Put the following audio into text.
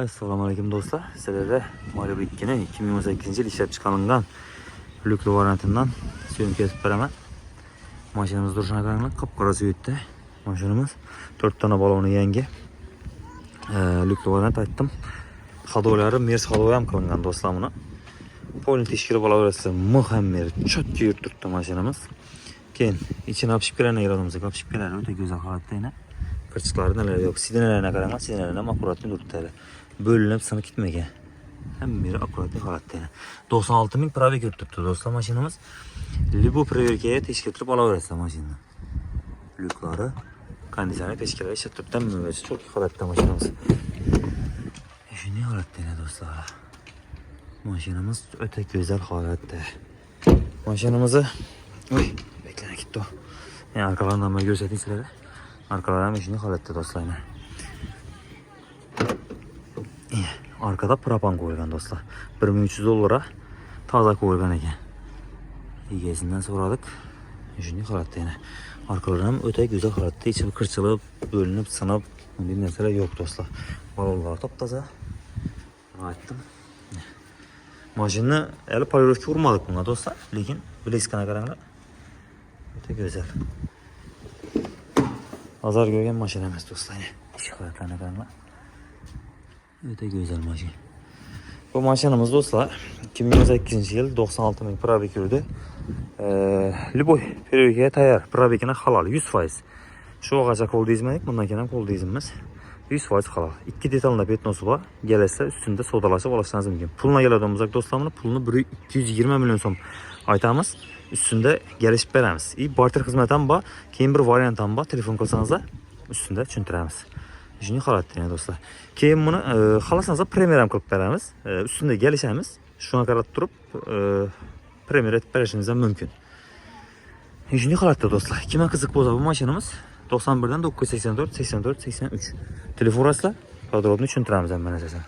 Assalomu alaykum do'stlar. Sizlarga Malibu 2'nin 2018 yil ishlab chiqarilgan lyukli variantidan syomka etib beraman. Mashinamiz duruşuna qaranglar, qop-qora suyutda. Mashinamiz 4 tane baloni yangi. Lyukli variant aytdim. Xadolari Mers xadoy ham qilingan do'stlar buni. Polni teshkilib olaversa, muhammir, chotga yurtiribdi mashinamiz. Keyin ichini obshipkalarni yaradimizga, obshipkalar o'ta go'zal holatda yana. Qirchiqlari nelar yo'q, sidenlarına qaranglar, sidenlarni ham akkuratni turibdi. Bölünüp sınıp gitmegen. Hem biri akkuratli holatda. 96 ming probeg yuribdi do'stlar mashinamiz. Libo proverkaga teshkiltirib olaverasiz mashinani. Lyuklari, konditsioner teshkilari ishlab turibdi. Çok holatda mashinamiz. Shunday holatda do'stlar. Mashinamiz o'ta go'zal holatda. Mashinamizni beklana ketdi. Yani arkalarından ben göstereyim sizlere. Arkalar ham shunday holatda do'stlar. Arkada propan koyulgan dostlar. 1300 dolara taza koyulgan ekan. Egasinden so'radik. Shunday holatda yana. Arkalar ham o'ta go'zal holatda, ichi qirchilib, bo'linib, sinib, bunday narsalar yo'q do'stlar. Balonlar top-toza. Aytdim. Mashinani hali polirovka urmadik bunga do'stlar, lekin bleskana qaranglar. O'ta go'zal. Azar ko'rgan mashina emas do'stlar. Ichi holatlarni qaranglar. Öte güzel maşin. Bu maşinimiz dostlar 2018 yıl 96 ming probeg yurdi. Liboy perevkaya tayyor. Probegine halal 100%. Şu ağaca kol dizmedik, bundan keyin kol dizimiz 100% halal. 2 detalında petnosu var. Gelirse üstünde sodalaşıp olasınız mümkün. Puluna geladiğimizde dostlarımın pulunu 220 milyon so'm aytamiz. Üstünde gelişip beramiz. Barter hizmetten var. Keyin bir variantan var. Telefon qilsanızlar üstünde tushuntiramiz. Shunday holatda do'stlar. Keyin buni xohlasangiz premyer ham qilib beramiz. Ustida kelishamiz. Shunga qarab turib premyer etib berishingiz ham mumkin. Shunday holatda do'stlar. Kimga qiziq bo'lsa bu mashinamiz 91 dan 984 84 83. Telefon urasizlar, podrobni tushuntiramiz hamma narsasini.